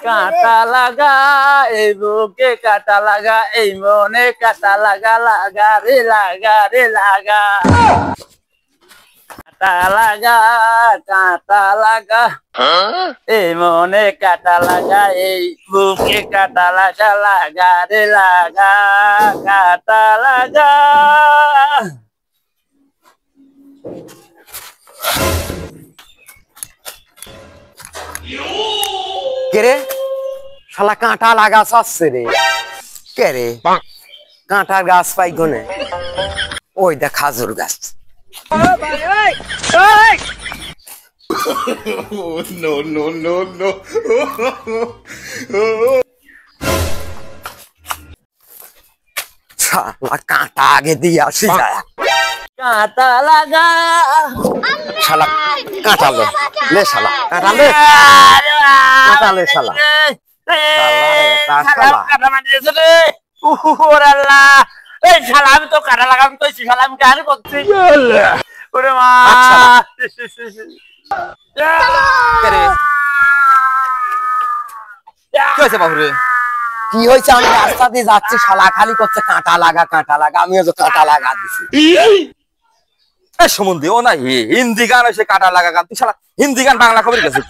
কাঁটা লাগা এই বুকে কাঁটা লাগা এই মনে কাঁটা লাগা লাগা রে লাগা রে লাগা কাঁটা লাগা কাঁটা লাগা এই মনে কাঁটা লাগা এই বুকে কাঁটা লাগা লাগা রে লাগা কাঁটা লাগা। কেরে শালা কাঁটা লাগা চাচ্ছে রে কেরে কাঁটার গাছ পাই কোনে ওই দেখ খাজুর গাছ শালা কাঁটা আগে দিয়ে আসি যায় কাঁটা লাগা শালা কাঁটা লে শালা কাঁটা লে কাঁটা লে শালা আমি তো কাটা লাগাম কইছি শালা আমি কার করছি ওরে মা কি হয়েছে বাবুরে কি হয়েছে আমি রাস্তা দিয়ে যাচ্ছি শালা খালি করছে কাঁটা লাগা আমিও তো কাঁটা লাগা দিছি সম্বন্ধে ও না হিন্দি গান এসে কাঁটা লাগা গান তুই শালা হিন্দি গান বাংলা খবর গেছিস